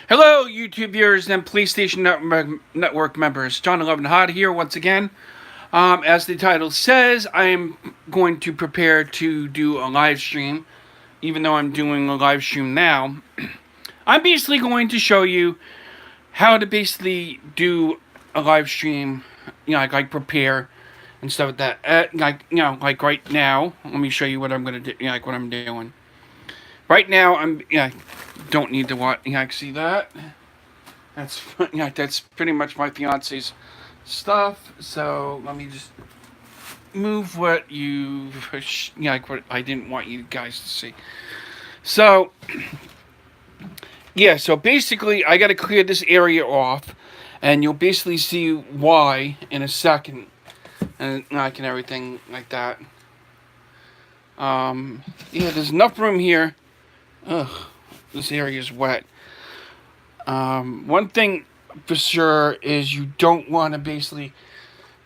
Hello, YouTube viewers and PlayStation Network members. John 11 Hot here once again. As the title says, I am going to prepare to do a live stream. Even though I'm doing a live stream now, I'm basically going to show you how to basically do a live stream. Like prepare and stuff like that. Like right now. Let me show you what I'm gonna do. Like what I'm doing. Right now, don't need to watch. See that? That's pretty much my fiance's stuff. So let me just move what like what I didn't want you guys to see. So yeah, so basically I got to clear this area off, and you'll basically see why in a second, and like and everything like that. Yeah, there's enough room here. Ugh, this area is wet. One thing for sure is you don't want to basically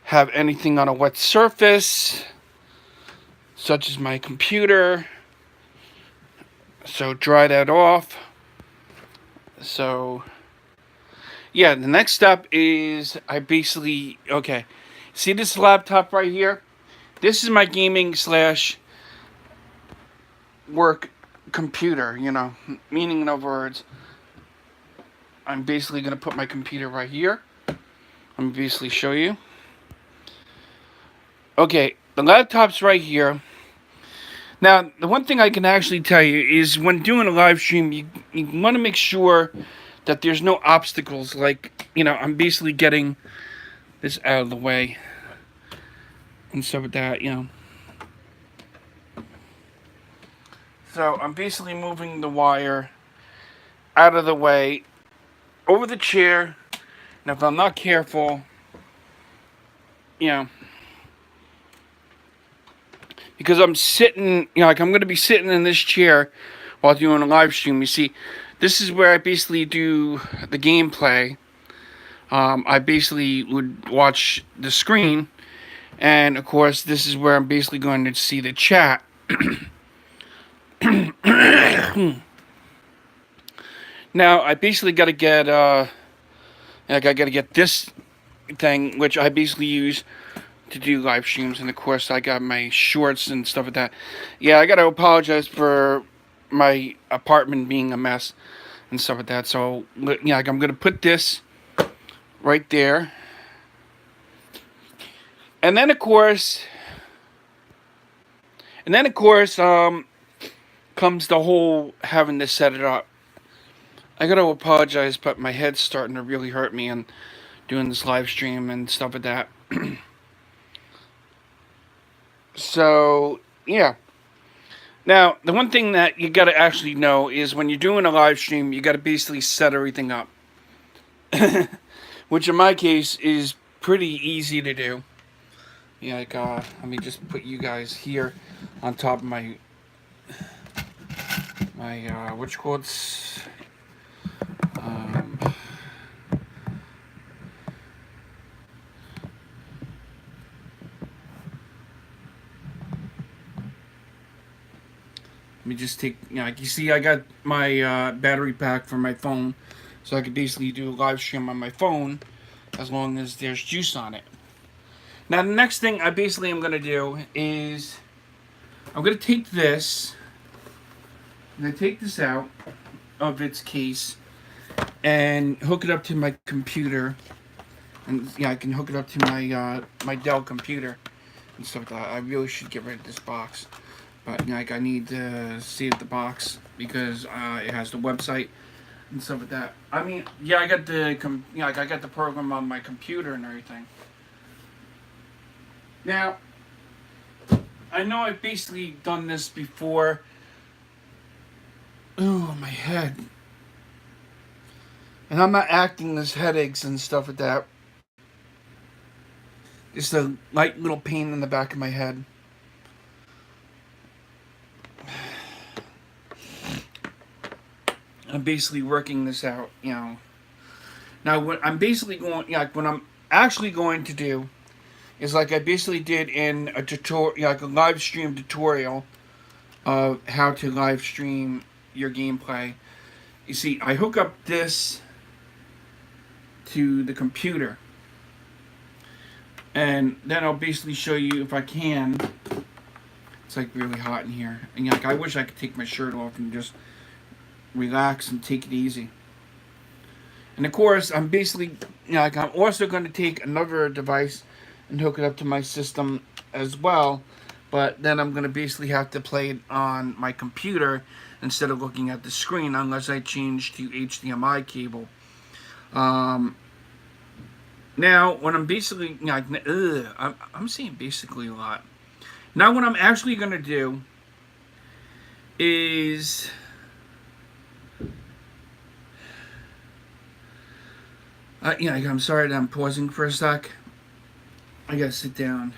have anything on a wet surface, such as my computer. So dry that off. So yeah, the next step is okay. See this laptop right here? This is my gaming slash work computer, meaning in other words. I'm basically going to put my computer right here. Let me basically show you. Okay, the laptop's right here. Now, the one thing I can actually tell you is when doing a live stream, you want to make sure that there's no obstacles. Like, I'm basically getting this out of the way and stuff like that, So, I'm basically moving the wire out of the way over the chair. And if I'm not careful, because I'm sitting, like I'm going to be sitting in this chair while doing a live stream. You see, this is where I basically do the gameplay. I basically would watch the screen, and of course, this is where I'm basically going to see the chat. Now, I basically got to get, I got to get this thing, which I basically use to do live streams, and of course I got my shorts and stuff like that. Yeah, I gotta apologize for my apartment being a mess and stuff like that. So yeah, like I'm gonna put this right there, and then of course, comes the whole having to set it up. I gotta apologize, but my head's starting to really hurt me and doing this live stream and stuff like that. So yeah. Now, the one thing that you gotta actually know is when you're doing a live stream, you gotta basically set everything up. Which in my case is pretty easy to do. Yeah, like, let me just put you guys here on top of what you call it? Um, Let me just take, like you see, I got my battery pack for my phone, so I could basically do a live stream on my phone as long as there's juice on it. Now, the next thing I basically am going to do is I'm going to take this, I'm going to take this out of its case and hook it up to my computer. And yeah, I can hook it up to my Dell computer and stuff like that. I really should get rid of this box. But like I need to save the box because it has the website and stuff like that. I mean, yeah, I got I got the program on my computer and everything. Now, I know I've basically done this before. Ooh, my head. And I'm not acting this headaches and stuff like that. Just a light little pain in the back of my head. I'm basically working this out, Now, what I'm basically what I'm actually going to do is like I basically did in a tutorial, like a live stream tutorial of how to live stream your gameplay. You see, I hook up this to the computer, and then I'll basically show you if I can. It's like really hot in here, and like I wish I could take my shirt off and just relax and take it easy. And of course, I'm basically, like I'm also going to take another device and hook it up to my system as well. But then I'm going to basically have to play it on my computer instead of looking at the screen, unless I change to HDMI cable. Now, when I'm basically, I'm saying basically a lot. Now, what I'm actually going to do is I'm sorry that I'm pausing for a sec. I gotta sit down.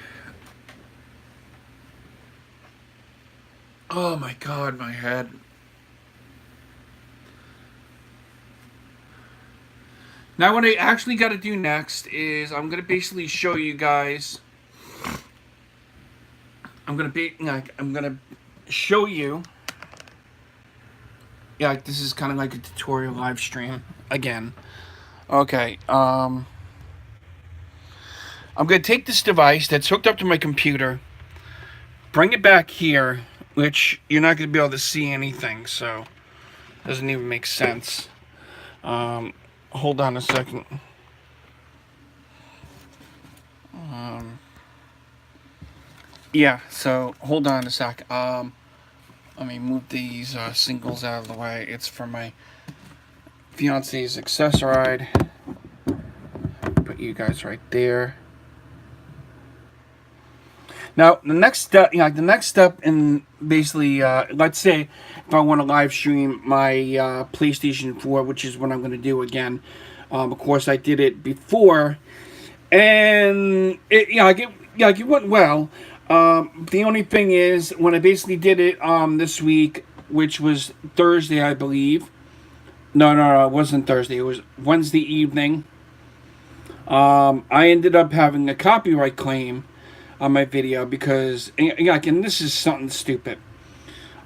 Oh my god, my head. Now what I actually gotta do next is I'm gonna basically show you guys. I'm gonna show you. Yeah, this is kind of like a tutorial live stream again. Okay, I'm going to take this device that's hooked up to my computer, bring it back here, which you're not going to be able to see anything, so it doesn't even make sense. Hold on a second. Yeah, so hold on a sec. Let me move these singles out of the way. It's for my fiance's accessoride. Put you guys right there. Now the next step, in basically, let's say if I want to live stream my PlayStation 4, which is what I'm going to do again. Of course, I did it before, and it went well. The only thing is, when I basically did it this week, which was Thursday, I believe. No, it wasn't Thursday. It was Wednesday evening. I ended up having a copyright claim on my video because, and this is something stupid.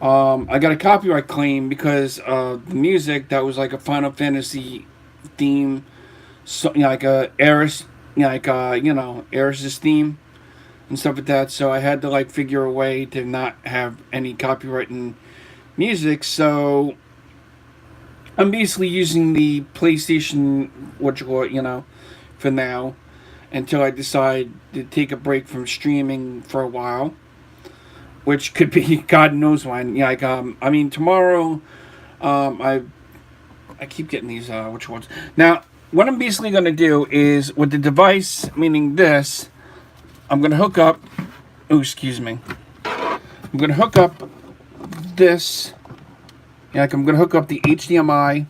I got a copyright claim because of the music that was like a Final Fantasy theme, so like a Aeris, Aeris's theme and stuff like that. So I had to like figure a way to not have any copyright in music. So I'm basically using the PlayStation, for now, until I decide to take a break from streaming for a while, which could be God knows when. Tomorrow, I keep getting these which ones. Now, what I'm basically going to do is with the device, meaning this, I'm going to hook up. Oh, excuse me. I'm going to hook up this. I'm going to hook up the HDMI.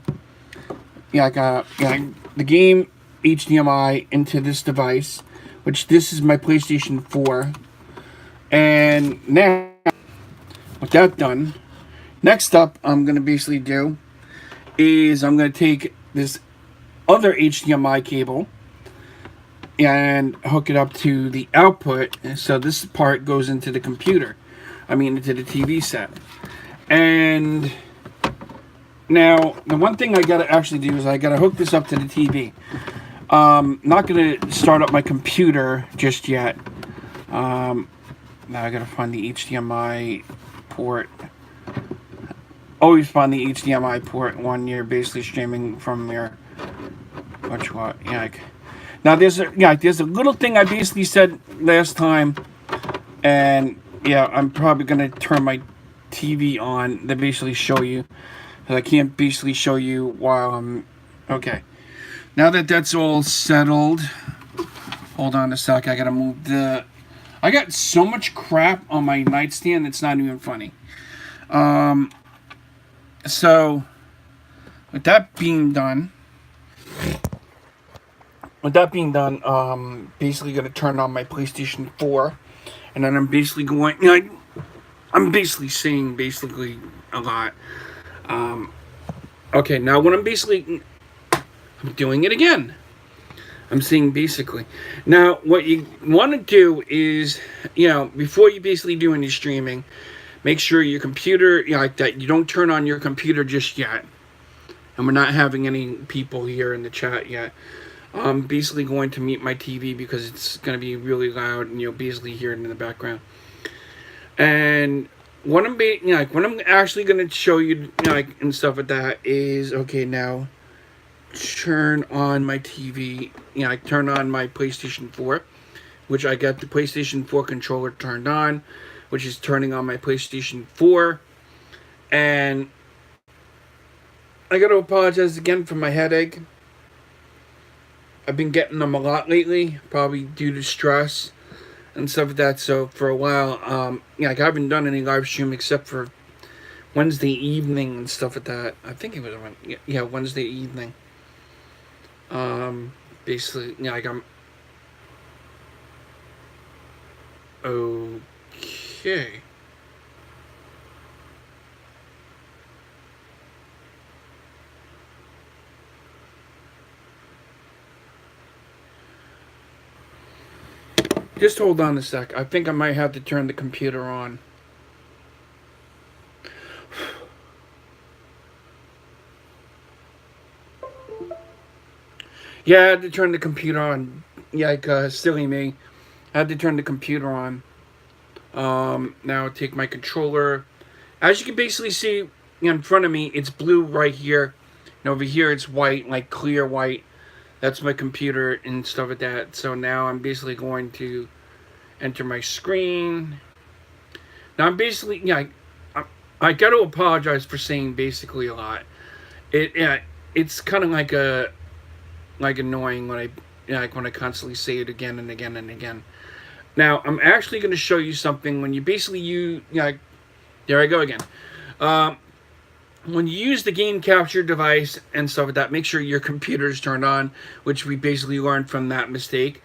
The game HDMI into this device, which this is my PlayStation 4. And now, with that done, next up I'm going to basically do is I'm going to take this other HDMI cable and hook it up to the output. So this part goes into the computer. Into the TV set. And now, the one thing I gotta actually do is I gotta hook this up to the TV. Not gonna start up my computer just yet. Now I gotta find the HDMI port. Always find the HDMI port when you're basically streaming from your Now there's a little thing I basically said last time, and I'm probably gonna turn my TV on to basically show you. I can't basically show you while I'm... Okay. Now that that's all settled... Hold on a sec. I gotta move the... I got so much crap on my nightstand, it's not even funny. So... With that being done... basically gonna turn on my PlayStation 4. And then I'm basically going... I'm basically saying a lot. Okay, now what I'm doing it again. I'm saying basically. Now, what you want to do is, before you basically do any streaming, make sure your computer, that you don't turn on your computer just yet. and we're not having any people here in the chat yet. I'm basically going to mute my TV because it's going to be really loud, and you'll basically hear it in the background. And what what I'm actually going to show you, and stuff like that is, okay, now turn on my TV. I turn on my PlayStation 4, which I got the PlayStation 4 controller turned on, which is turning on my PlayStation 4. And I got to apologize again for my headache. I've been getting them a lot lately, probably due to stress and stuff like that. So for a while, I haven't done any live stream except for Wednesday evening and stuff like that. I think it was Wednesday evening. Basically, I'm okay. Just hold on a sec. I think I might have to turn the computer on. Yeah, I had to turn the computer on. Silly me. I had to turn the computer on. Now take my controller. As you can basically see in front of me, it's blue right here. And over here, it's white, like clear white. That's my computer and stuff like that. So now I'm basically going to enter my screen. Now I'm basically, I got to apologize for saying basically a lot. It's kind of like annoying when when I constantly say it again and again and again. Now I'm actually going to show you something when you basically there I go again. When you use the game capture device and stuff like that, make sure your computer is turned on, which we basically learned from that mistake.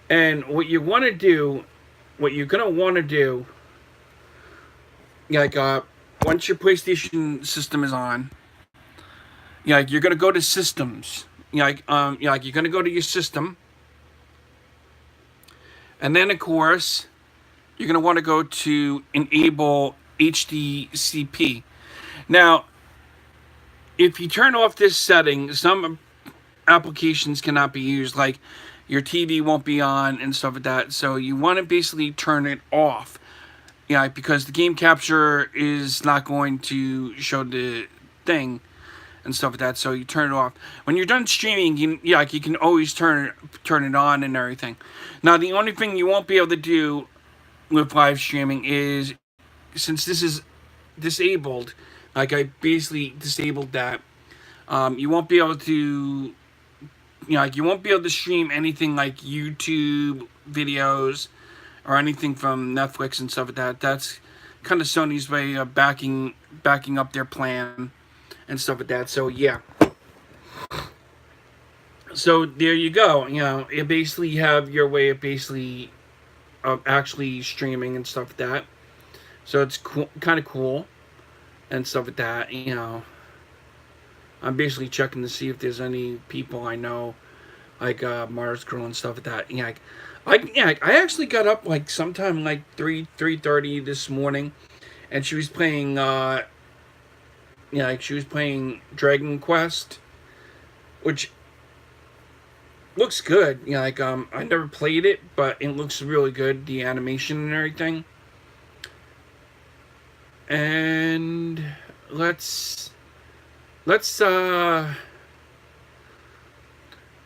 And what you're going to do, once your PlayStation system is on, you're going to go to systems. You're going to go to your system. And then, of course, you're going to want to go to enable HDCP. Now, if you turn off this setting, some applications cannot be used, like your TV won't be on and stuff like that. So you want to basically turn it off. Because the game capture is not going to show the thing and stuff like that. So you turn it off. When you're done streaming, you can always turn it on and everything. Now, the only thing you won't be able to do with live streaming is, since this is disabled, I basically disabled that. You won't be able to, you won't be able to stream anything like YouTube videos or anything from Netflix and stuff like that. That's kind of Sony's way of backing up their plan and stuff like that. So yeah. So there you go. You basically have your way of basically actually streaming and stuff like that. So it's kind of cool and stuff like that. I'm basically checking to see if there's any people I know, like Mars Girl and stuff like that. I actually got up like sometime like 3:30 this morning, and she was playing she was playing Dragon Quest, which looks good. I never played it, but it looks really good, the animation and everything. And let's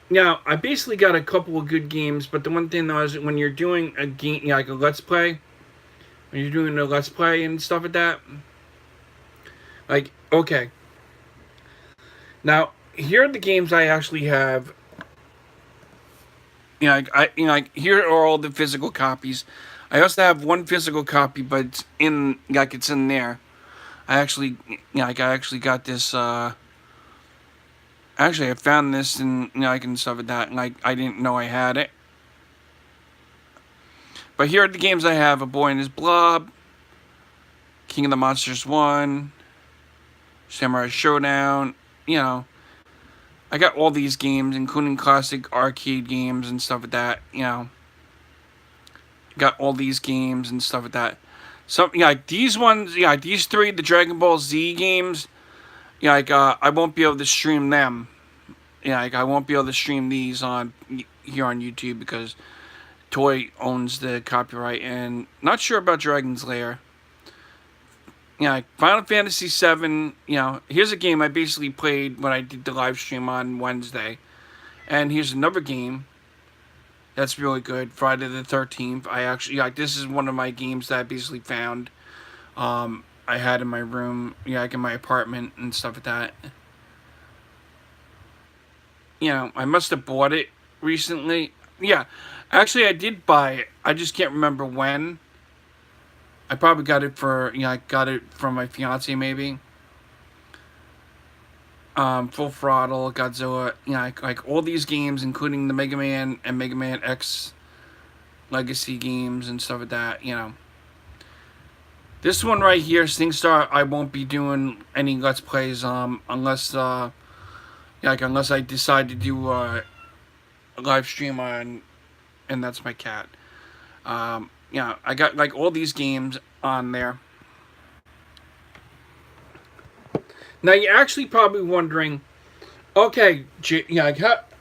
now, I basically got a couple of good games, but the one thing though is when you're doing a game, like a Let's Play, when you're doing a Let's Play and stuff like that, okay. Now, here are the games I actually have. Here are all the physical copies. I also have one physical copy, but it's in there. I actually got this. Actually, I found this and and stuff like that, and I didn't know I had it. But here are the games I have: A Boy and His Blob, King of the Monsters 1, Samurai Showdown. I got all these games, including classic arcade games and stuff like that. Got all these games and stuff like that. So these ones, these three, the Dragon Ball Z games, Yeah, like I won't be able to stream them. Yeah, like I won't be able to stream these on here on YouTube because Toy owns the copyright, and not sure about Dragon's Lair. Yeah, like Final Fantasy VII. You know, here's a game I basically played when I did the live stream on Wednesday, and here's another game that's really good. Friday the 13th. I actually like this is one of my games that I basically found. I had in my room, yeah, like in my apartment and stuff like that. You know, I must have bought it recently. Yeah, actually, I did buy it. I just can't remember when. I probably got it for, I got it from my fiance maybe. Full Throttle, Godzilla, like all these games, including the Mega Man and Mega Man X Legacy games and stuff like that. You know, this one right here, SingStar, I won't be doing any Let's Plays unless like unless I decide to do a live stream on, and that's my cat. Yeah, I got like all these games on there. Now you're actually probably wondering, okay,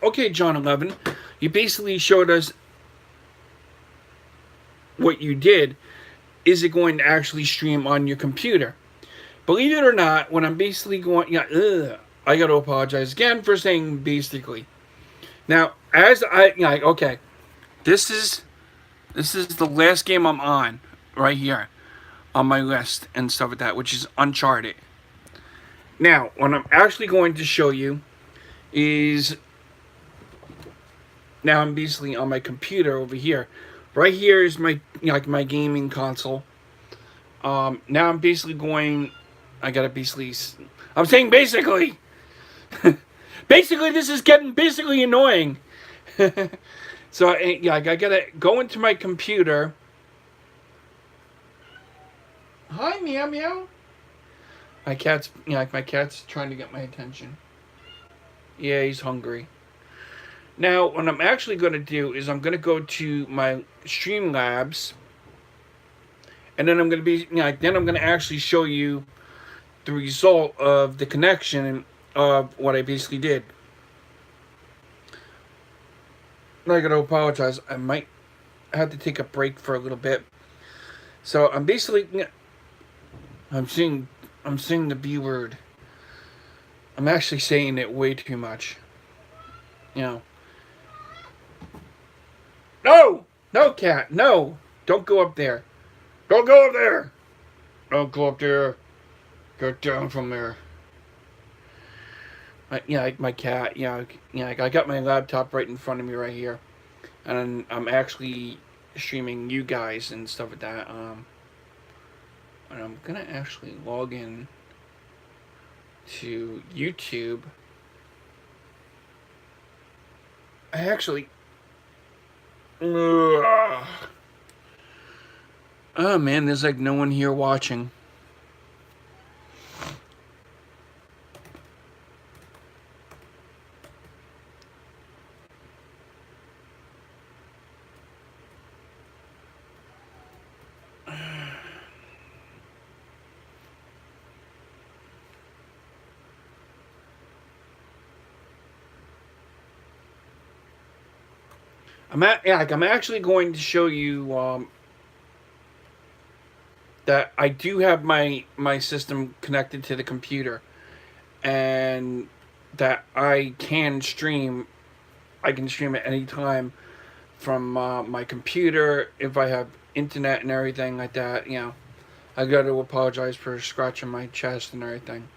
okay, John 11, you basically showed us what you did. Is it going to actually stream on your computer? Believe it or not, when I'm basically going, I got to apologize again for saying basically. Now, as I, okay, this is the last game I'm on right here on my list and stuff like that, which is Uncharted. Now, what I'm actually going to show you is now I'm basically on my computer over here. Right here is my my gaming console. Now I'm basically going. I gotta basically. I'm saying basically. Basically, this is getting basically annoying. So yeah, I gotta go into my computer. Hi, meow meow. My cat's my cat's trying to get my attention. Yeah, he's hungry. Now, what I'm actually going to do is I'm going to go to my Streamlabs, and then I'm going to be, then I'm going to actually show you the result of the connection of what I basically did. Now I got to apologize. I might have to take a break for a little bit. So I'm basically, I'm saying the B word. I'm actually saying it way too much. You know. No! No, cat, no! Don't go up there. Don't go up there! Don't go up there. Get down from there. My cat, I got my laptop right in front of me right here. And I'm actually streaming you guys and stuff like that. And I'm gonna actually log in to YouTube. I actually... Ugh. Oh man, there's like no one here watching. I'm actually going to show you that I do have my system connected to the computer, and that I can stream. I can stream at any time from my computer if I have internet and everything like that. I got to apologize for scratching my chest and everything.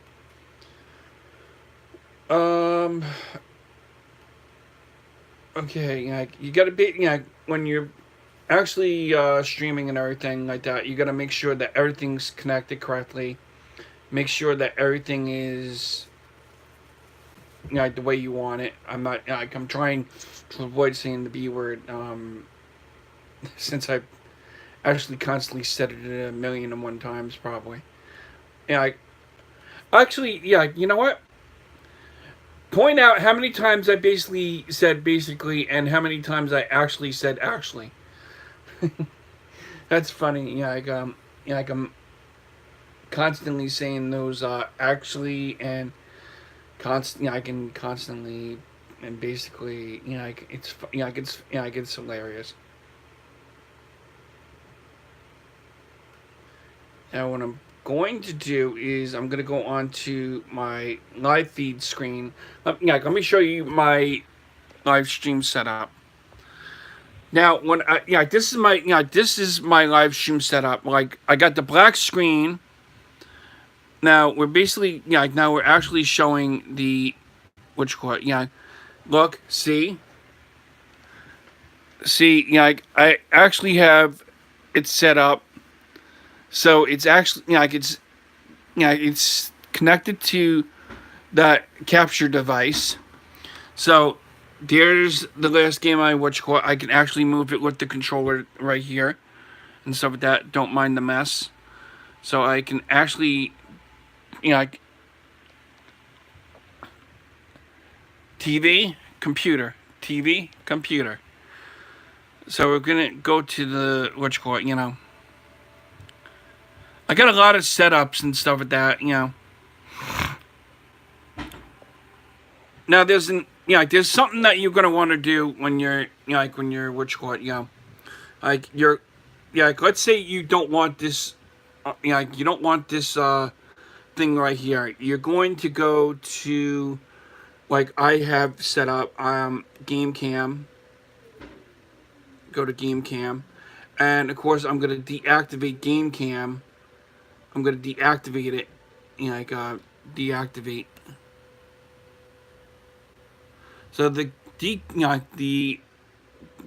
Okay, you gotta be, when you're actually streaming and everything like that, you gotta make sure that everything's connected correctly. Make sure that everything is, the way you want it. I'm trying to avoid saying the B word, since I've actually constantly said it 1,000,001 times, probably. Actually, you know what? Point out how many times I basically said basically and how many times I actually said actually. That's funny. I'm constantly saying those actually and I can constantly and basically, it's it's hilarious. Now, what I'm going to do is I'm going to go on to my live feed screen. Let me show you my live stream setup. Now, this is my live stream setup. Like, I got the black screen. Now we're basically, now we're actually showing the, which court, look, see, I actually have it set up. So it's actually, it's connected to that capture device. So there's the last game I can actually move it with the controller right here and stuff like that. Don't mind the mess. So I can actually, like TV, computer. So we're gonna go to the I got a lot of setups and stuff like that. Now there's something that you're gonna want to do when you're when you're like you're like, let's say you don't want this you don't want this thing right here. You're going to go to, like I have set up game cam. Go to game cam, and of course I'm gonna deactivate game cam. I'm gonna deactivate it, deactivate. So the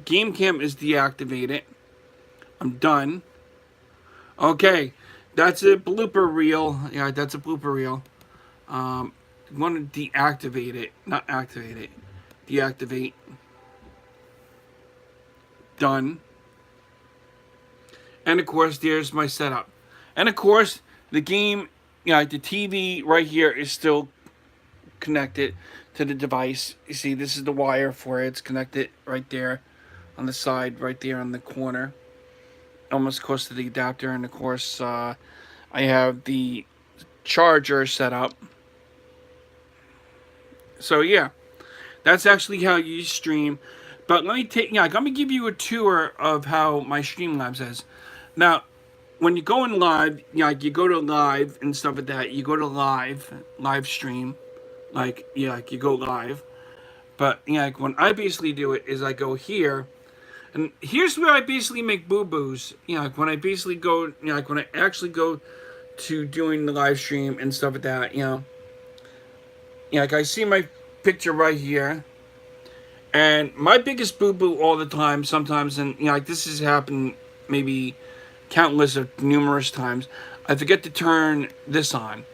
game cam is deactivated. I'm done. Okay, that's a blooper reel. Yeah, that's a blooper reel. You want to deactivate it, not activate it. Deactivate. Done. And of course, there's my setup. And of course, the game, the TV right here is still connected to the device. You see, this is the wire for it. It's connected right there on the side, right there on the corner, almost close to the adapter. And of course, I have the charger set up. So yeah, that's actually how you stream. But let me give you a tour of how my Streamlabs is. Now, when you go in live, you go to live and stuff like that. You go to live stream, you go live. But when I basically do it is I go here, and here's where I basically make boo boos. When I basically go, when I actually go to doing the live stream and stuff like that. I see my picture right here. And my biggest boo-boo all the time, sometimes, and this has happened maybe countless of numerous times, I forget to turn this on.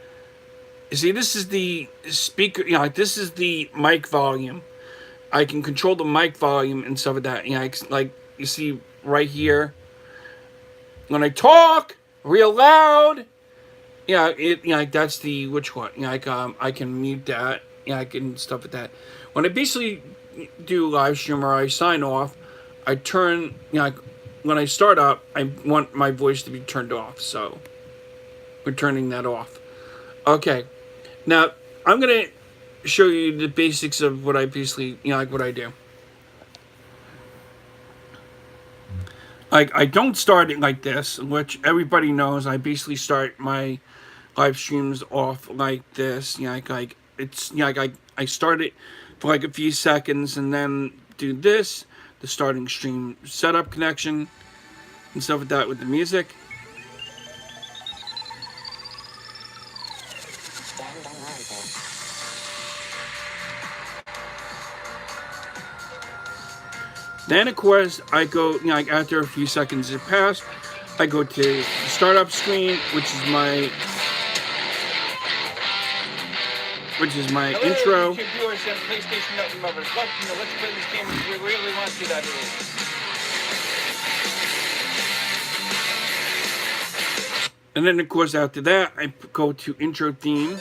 You see, this is the speaker, this is the mic volume. I can control the mic volume and stuff like that. Like you see right here, when I talk real loud, that's the which one. I can mute that. I can stuff like that. When I basically do live stream or I sign off, I turn, when I start up, I want my voice to be turned off. So we're turning that off. Okay. Now I'm going to show you the basics of what I basically, what I do. I don't start it like this, which everybody knows. I basically start my live streams off like this. It's, I start it for like a few seconds and then do this, the starting stream setup connection and stuff like that with the music. Then of course I go, after a few seconds have passed, I go to the startup screen, which is my Hello, intro. YouTube viewers and PlayStation Network members. Welcome to Let's Play This Game. We really want you that it is. And then of course after that I go to intro theme.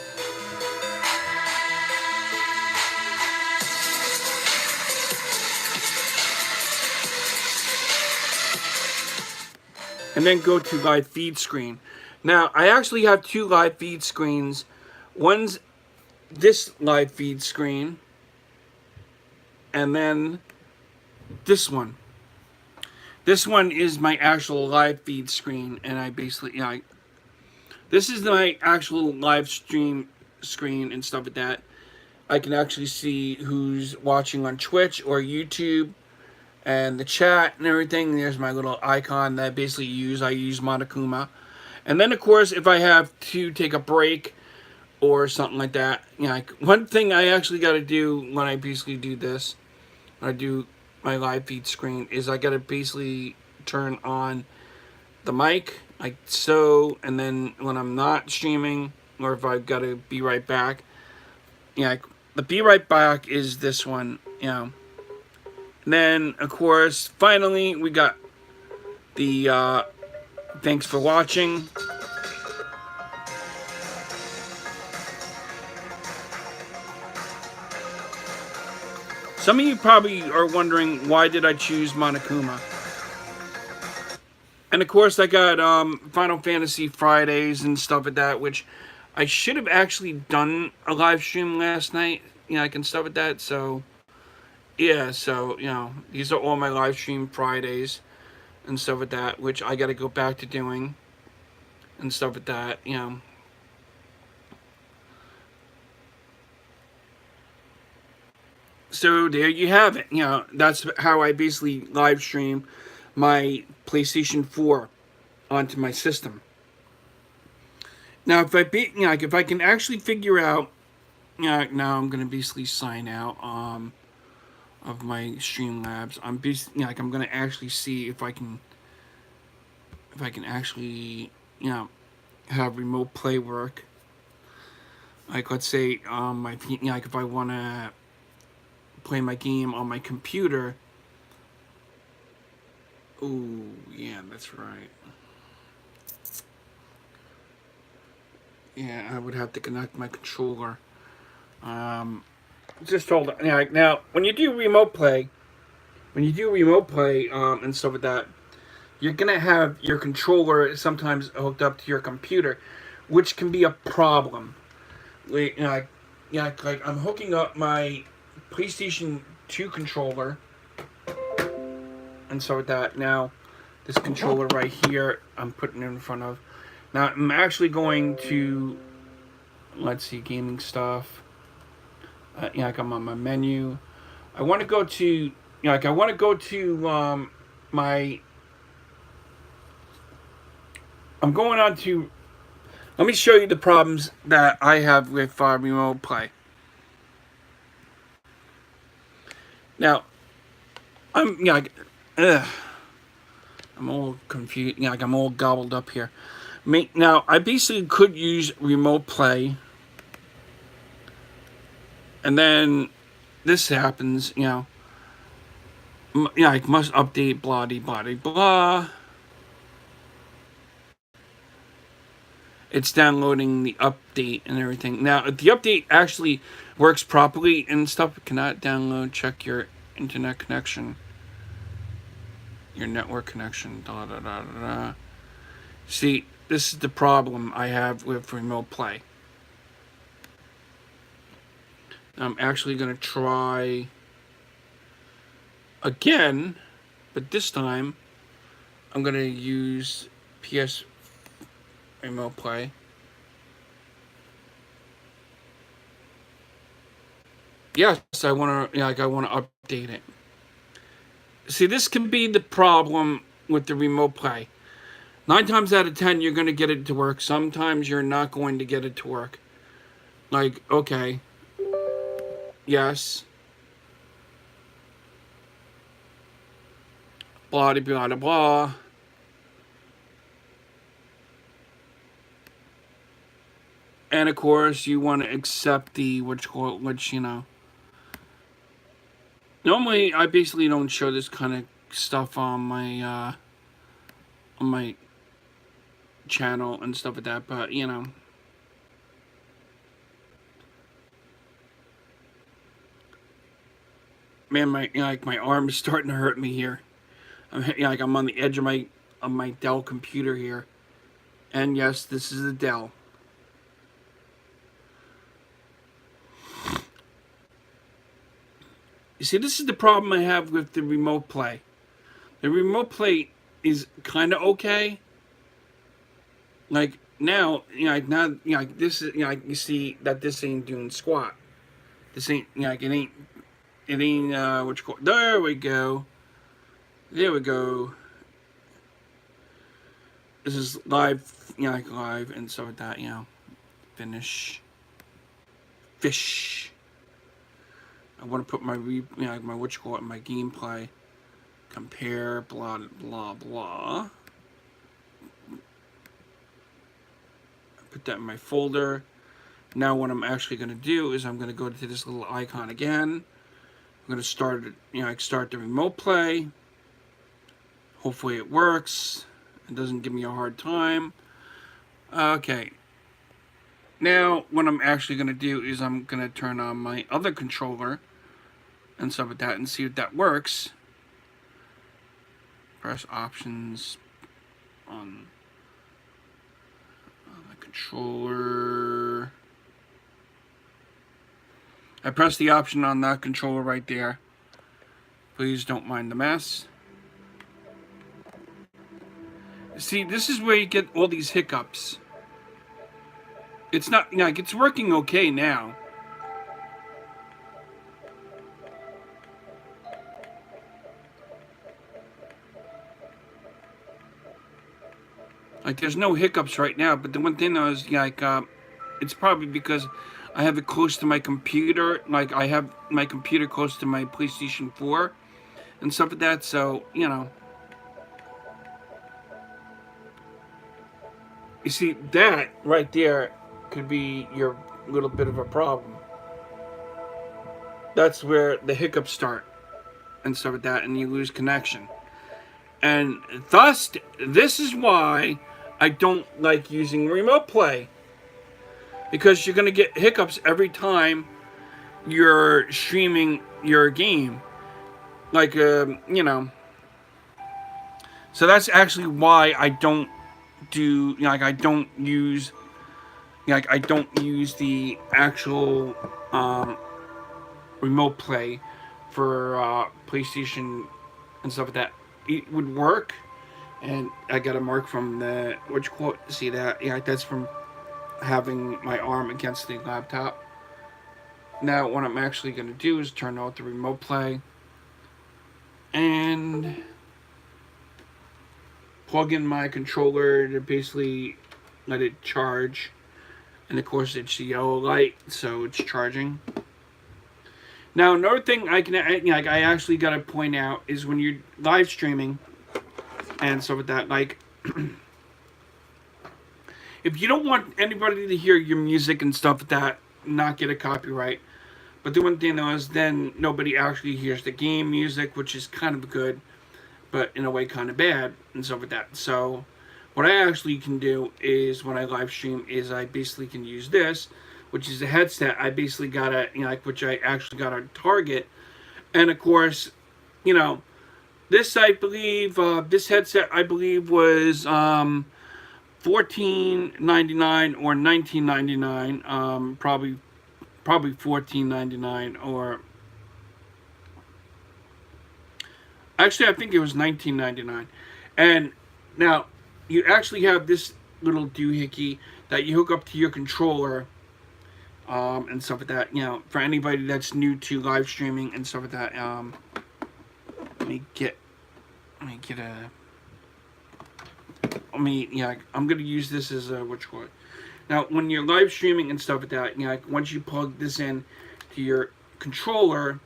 And then go to live feed screen. Now, I actually have two live feed screens. One's this live feed screen, and then this one. This one is my actual live feed screen, and I basically, this is my actual live stream screen and stuff like that. I can actually see who's watching on Twitch or YouTube and the chat and everything. There's my little icon that I basically use. I use Monokuma. And then, of course, if I have to take a break or something like that, like one thing I actually got to do when I basically do this, when I do my live feed screen, is I got to basically turn on the mic, like so, and then when I'm not streaming, or if I've got to be right back, the be right back is this one, And then, of course, finally, we got the thanks for watching. Some of you probably are wondering, why did I choose Monokuma? And of course, I got Final Fantasy Fridays and stuff like that, which I should have actually done a live stream last night, and stuff like that. So, yeah, so, these are all my live stream Fridays and stuff like that, which I got to go back to doing and stuff like that, So there you have it. That's how I basically live stream my PlayStation 4 onto my system. Now, if I can actually figure out, now I'm gonna basically sign out of my Streamlabs. I'm basically I'm gonna actually see if I can actually have remote play work. Like, let's say my if I wanna play my game on my computer. Oh, yeah, that's right. Yeah, I would have to connect my controller. Just hold on. Now, when you do remote play, and stuff like that, you're gonna have your controller sometimes hooked up to your computer, which can be a problem. Like I'm hooking up my PlayStation 2 controller and so with that. Now, this controller right here, I'm putting in front of. Now, I'm actually going to, let's see, gaming stuff. I'm on my menu. I want to go to, my. I'm going on to. Let me show you the problems that I have with remote play. Now, I'm all confused. I'm all gobbled up here. Now, I basically could use remote play, and then this happens. I must update. Blah blah blah. It's downloading the update and everything. Now, if the update actually works properly and stuff, cannot download. Check your internet connection. Your network connection. Da da da da da. See, this is the problem I have with remote play. I'm actually going to try again, but this time I'm going to use PS remote play. Yes, I want to update it. See, this can be the problem with the remote play. 9 times out of 10, you're going to get it to work. Sometimes you're not going to get it to work. Like, okay. Yes. Blah, blah, blah, blah. And, of course, you want to accept the, which Normally, I basically don't show this kind of stuff on my channel and stuff like that, but man, my arm is starting to hurt me here. I'm on the edge of my Dell computer here. And yes, this is a Dell. You see, this is the problem I have with the remote play. The remote play is kind of okay. Like now, this is, you see that this ain't doing squat. This ain't, it ain't, what you call, there we go. There we go. This is live, live and stuff like that, finish. Fish. I want to put my, my, what you call it, my gameplay. Compare, blah, blah, blah. Put that in my folder. Now what I'm actually going to do is I'm going to go to this little icon again. I'm going to start, start the remote play. Hopefully it works. It doesn't give me a hard time. Okay. Now what I'm actually going to do is I'm going to turn on my other controller and stuff like that and see if that works. Press options on the controller. I press the option on that controller right there. Please don't mind the mess. See, this is where you get all these hiccups. It's not, it's working okay now. Like, there's no hiccups right now, but the one thing is, it's probably because I have it close to my computer. Like, I have my computer close to my PlayStation 4 and stuff like that, so, You see, that right there could be your little bit of a problem. That's where the hiccups start and stuff like that, and you lose connection. And thus, this is why I don't like using remote play. Because you're going to get hiccups every time you're streaming your game. Like, So that's actually why I don't do, I don't use, I don't use the actual remote play for PlayStation and stuff like that. It would work. And I got a mark from the, what you call it, see that? That's from having my arm against the laptop. Now what I'm actually going to do is turn off the remote play and plug in my controller to basically let it charge. And of course it's the yellow light, so it's charging. Now another thing I actually got to point out is when you're live streaming and stuff like that, like if you don't want anybody to hear your music and stuff like that, not get a copyright. But the one thing though is then nobody actually hears the game music, which is kind of good, but in a way kind of bad and stuff like that. So what I actually can do is when I live stream is I basically can use this, which is a headset. I basically got a, which I actually got a Target. And of course, this I believe, this headset I believe was $14.99 or $19.99, probably $14.99, or actually I think it was $19.99. And now you actually have this little doohickey that you hook up to your controller and stuff like that. For anybody that's new to live streaming and stuff like that. Let me get a. I'm gonna use this as a, what you call it. Now, when you're live streaming and stuff like that, once you plug this in to your controller,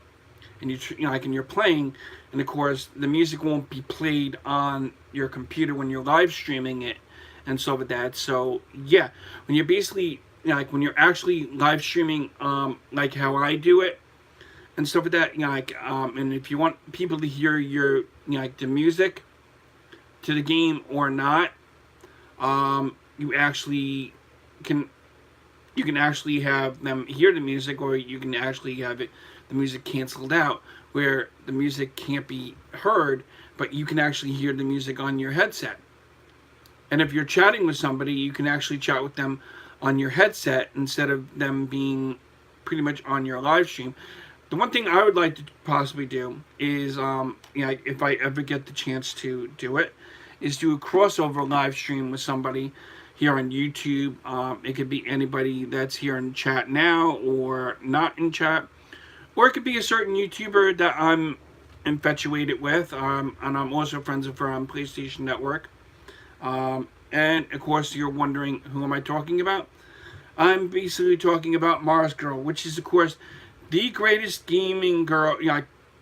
and you're playing, and of course the music won't be played on your computer when you're live streaming it, and stuff like that. So yeah, when you're basically when you're actually live streaming, like how I do it, and stuff like that, and if you want people to hear your the music to the game or not, you actually can actually have them hear the music, or you can actually have the music canceled out, where the music can't be heard, but you can actually hear the music on your headset. And if you're chatting with somebody, you can actually chat with them on your headset instead of them being pretty much on your live stream. The one thing I would like to possibly do is, if I ever get the chance to do it, is do a crossover live stream with somebody here on YouTube. It could be anybody that's here in chat now or not in chat, or it could be a certain YouTuber that I'm infatuated with, and I'm also friends with her on PlayStation Network. And of course, you're wondering who am I talking about? I'm basically talking about Mars Girl, which is of course the greatest gaming girl,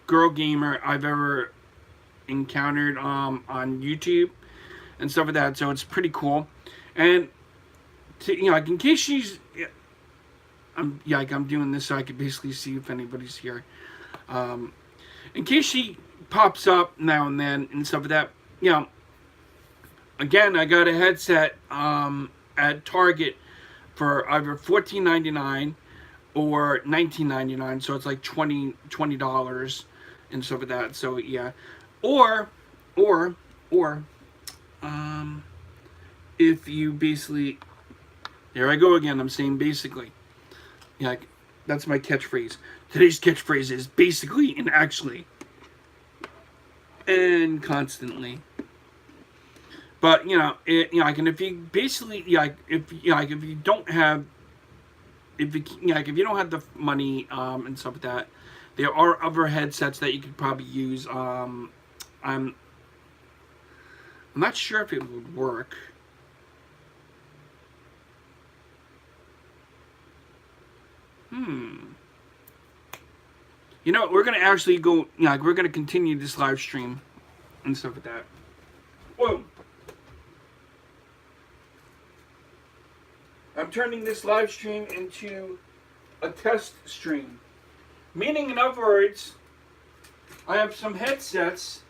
girl gamer I've ever encountered on YouTube and stuff like that. So it's pretty cool. And like in case she's, I'm doing this so I could basically see if anybody's here. In case she pops up now and then and stuff like that, again, I got a headset at Target for either $14.99 or $19.99, so it's like $20 and stuff like that. So yeah, or if you basically, there I go again. I'm saying basically, that's my catchphrase. Today's catchphrase is basically and actually and constantly. But and if you basically if you don't have if you don't have the money and stuff like that, there are other headsets that you could probably use. I'm not sure if it would work. We're gonna actually go. We're gonna continue this live stream and stuff like that. Whoa. I'm turning this live stream into a test stream. Meaning, in other words, I have some headsets.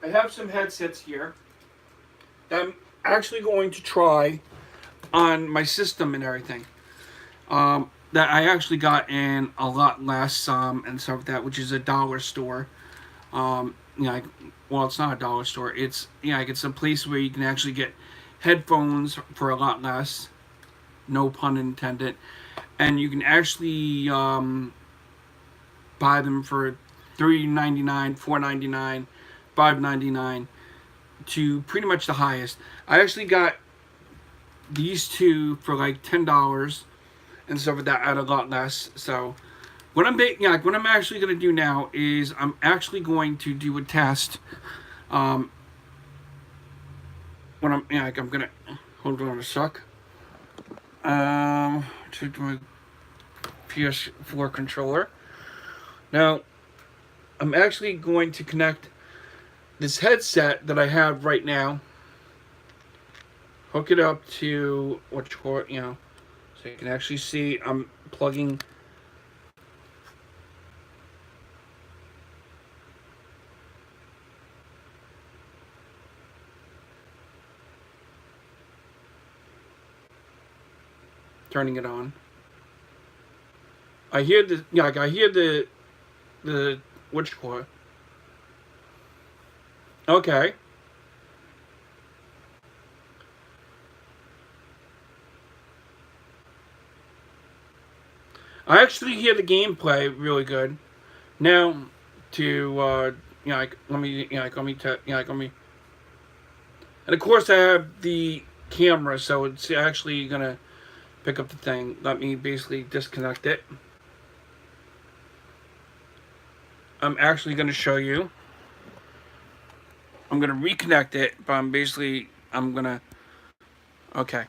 I have some headsets here that I'm actually going to try on my system and everything. That I actually got in a lot less and stuff like that, which is a dollar store. Well, it's not a dollar store. It's it's a place where you can actually get headphones for a lot less. No pun intended. And you can actually buy them for $3.99, $4.99, $5.99 to pretty much the highest. I actually got these two for like $10 and stuff like that at a lot less. So what I'm actually going to do now is I'm actually going to do a test. When I'm going to hold on a sec. To my PS4 controller. Now, I'm actually going to connect this headset that I have right now. Hook it up to so you can actually see I'm plugging. Turning it on. I hear the Okay. I actually hear the gameplay really good. Now, to let me let me. And of course, I have the camera, so it's actually gonna pick up the thing. Let me basically disconnect it. I'm actually gonna show you. I'm gonna reconnect it, but I'm gonna. Okay.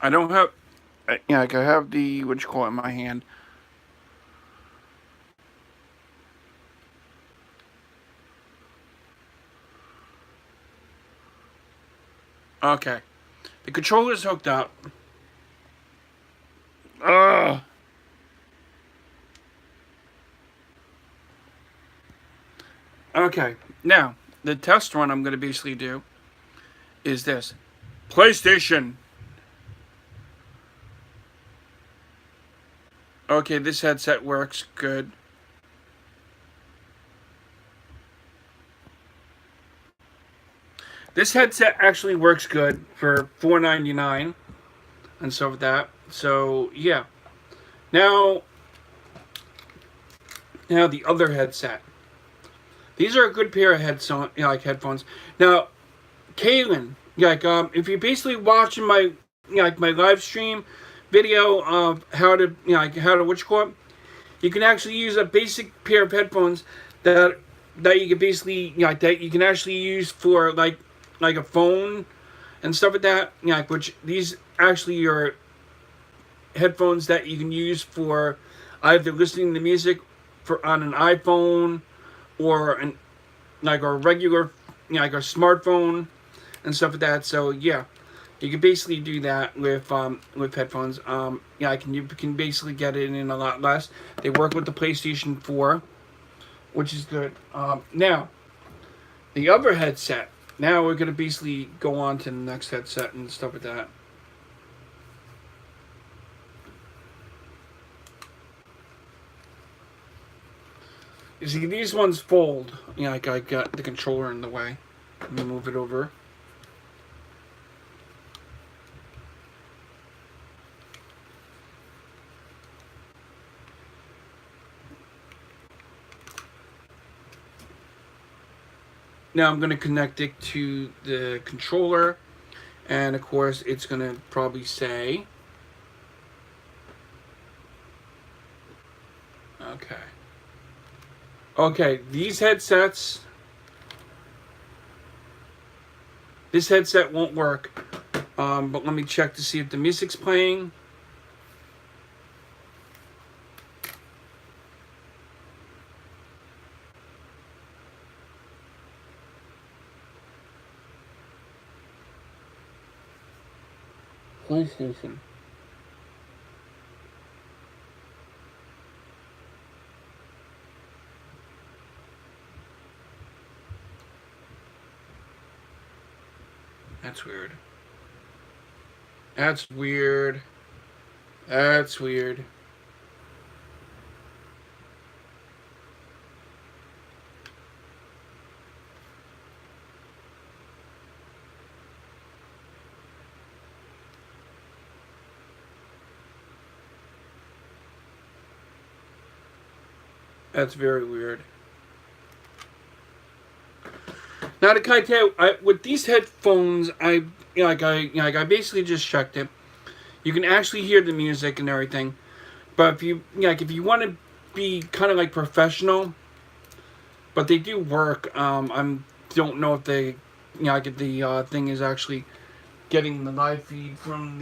I don't have, I have the in my hand. Okay, the controller's hooked up. Ugh. Okay, now the test run I'm going to basically do is this PlayStation. Okay, this headset works good. This headset actually works good for $4.99 and stuff like that. So yeah. Now, the other headset. These are a good pair of headphones. Now, Kaylin, if you're basically watching my my live stream video of how to what you call it, you can actually use a basic pair of headphones that you can basically that you can actually use for like a phone and stuff like that. Which these actually are headphones that you can use for either listening to music for on an iPhone or an a regular a smartphone and stuff like that. So yeah, you can basically do that with headphones. You can basically get it in a lot less. They work with the PlayStation 4, which is good. Now, the other headset. Now we're gonna basically go on to the next headset and stuff like that. You see, these ones fold. I got the controller in the way. Let me move it over. Now I'm going to connect it to the controller, and of course it's going to probably say, okay, this headset won't work, but let me check to see if the music's playing. PlayStation. That's weird. That's weird. That's weird. That's very weird. Now to kind of tell you, with these headphones, I basically just checked it. You can actually hear the music and everything, but if you want to be kind of like professional, but they do work. I don't know if they, the thing is actually getting the live feed from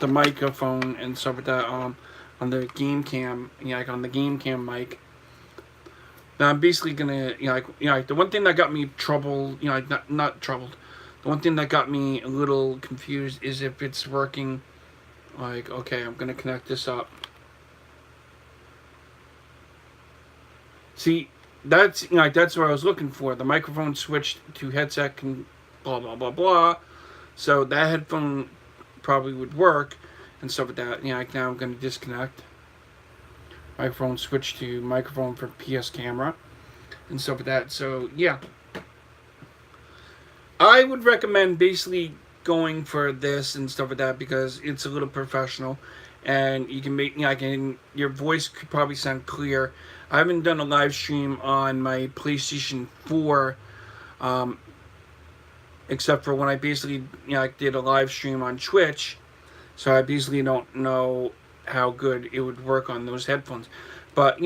the microphone and stuff like that. On the game cam, on the game cam mic. Now I'm basically gonna, the one thing that got me troubled, not troubled. The one thing that got me a little confused is if it's working. Okay, I'm gonna connect this up. See, that's that's what I was looking for. The microphone switched to headset can blah blah blah blah. So that headphone probably would work and stuff like that. Now I'm gonna disconnect. Microphone switch to microphone for PS camera and stuff like that. So yeah, I would recommend basically going for this and stuff like that because it's a little professional, and you can make your voice could probably sound clear. I haven't done a live stream on my PlayStation 4, except for when I basically did a live stream on Twitch, so I basically don't know how good it would work on those headphones. But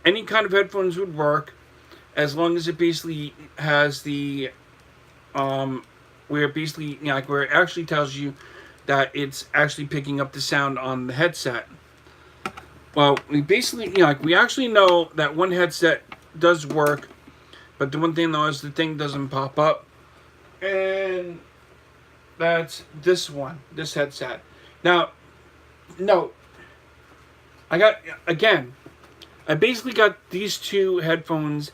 any kind of headphones would work as long as it basically has the where basically where it actually tells you that it's actually picking up the sound on the headset. Well, we basically we actually know that one headset does work, but the one thing though is the thing doesn't pop up, and that's this headset. Now, no, I basically got these two headphones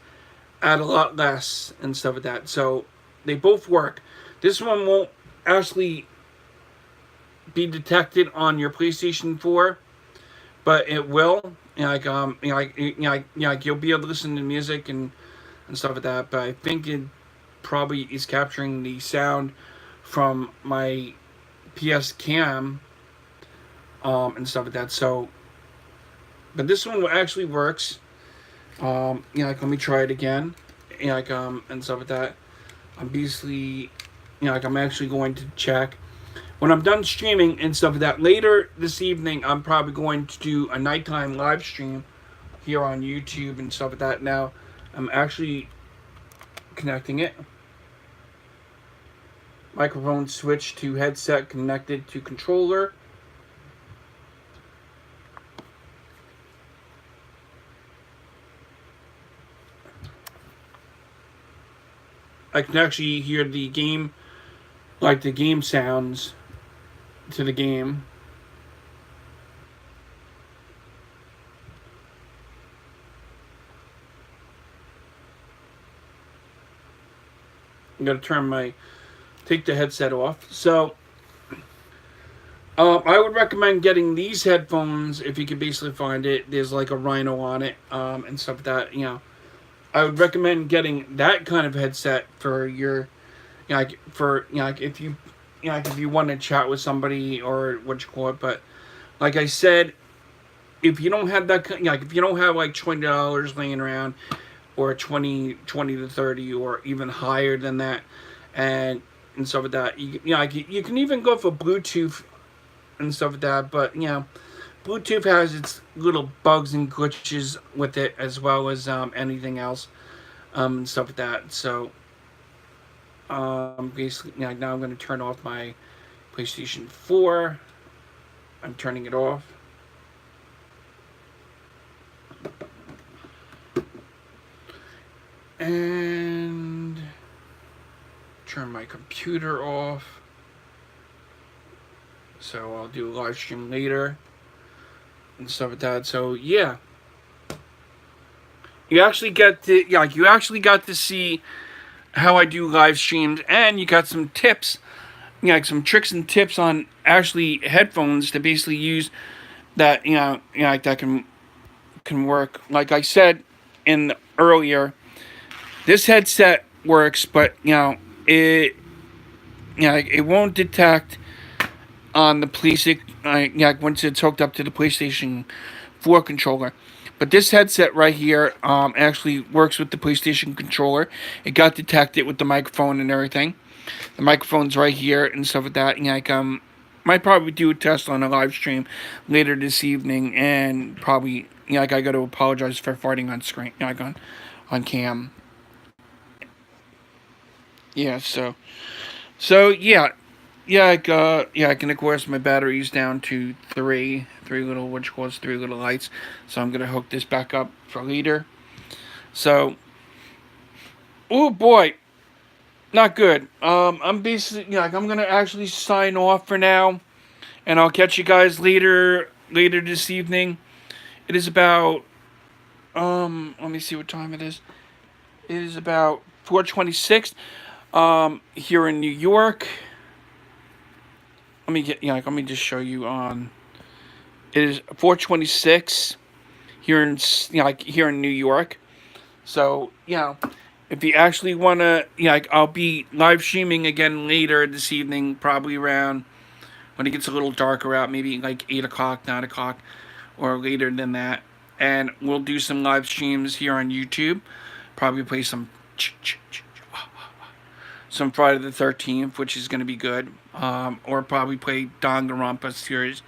at a lot less and stuff like that. So they both work. This one won't actually be detected on your PlayStation 4, but it will. You'll be able to listen to music and stuff like that. But I think it probably is capturing the sound from my PS Cam and stuff like that. So, but this one actually works. Let me try it again. And stuff like that. I'm basically, I'm actually going to check when I'm done streaming and stuff like that. Later this evening, I'm probably going to do a nighttime live stream here on YouTube and stuff like that. Now, I'm actually connecting it. Microphone switch to headset connected to controller. I can actually hear the game, like the game sounds to the game. I'm gonna take the headset off. So, I would recommend getting these headphones if you can basically find it. There's like a Rhino on it, and stuff like that. I would recommend getting that kind of headset for your, if you, if you want to chat with somebody or what you call it. But like I said, if you don't have that, if you don't have like $20 laying around, or 20 to 30, or even higher than that, and stuff like that, you can even go for Bluetooth and stuff like that. But Bluetooth has its little bugs and glitches with it, as well as anything else, and stuff like that. So basically, now I'm going to turn off my PlayStation 4. I'm turning it off. And turn my computer off. So I'll do a live stream later and stuff like that. So yeah, you actually got to see how I do live streams, and you got some tips, some tricks and tips on actually headphones to basically use that that can work. Like I said in earlier, this headset works, but it it won't detect on the PlayStation, once it's hooked up to the PlayStation 4 controller. But this headset right here actually works with the PlayStation controller. It got detected with the microphone and everything. The microphone's right here and stuff like that. Might probably do a test on a live stream later this evening, and probably I got to apologize for farting on screen, on cam. Yeah, so yeah. I can, of course, my battery's down to three little, three little lights. So I'm gonna hook this back up for later. So, oh boy, not good. I'm basically, I'm gonna actually sign off for now, and I'll catch you guys later this evening. It is about, let me see what time it is. It is about 4:26, here in New York. Let me just show you on. It is 4:26 here in here in New York. So if you actually wanna, I'll be live streaming again later this evening, probably around when it gets a little darker out, maybe like 8 o'clock, 9 o'clock, or later than that. And we'll do some live streams here on YouTube. Probably play some Friday the 13th, which is going to be good. Or probably play Danganronpa series.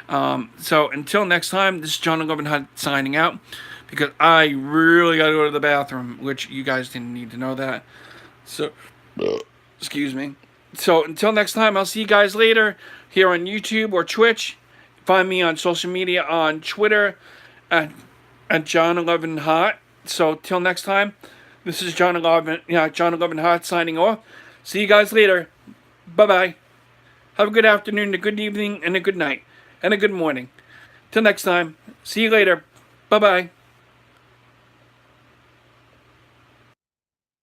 So until next time, this is John 11 Hunt signing out, because I really got to go to the bathroom, which you guys didn't need to know that. So, excuse me. So until next time, I'll see you guys later here on YouTube or Twitch. Find me on social media on Twitter at John 11 Hot. So till next time, this is John 11 Hot signing off. See you guys later. Bye-bye. Have a good afternoon, a good evening, and a good night, and a good morning. Till next time. See you later. Bye-bye.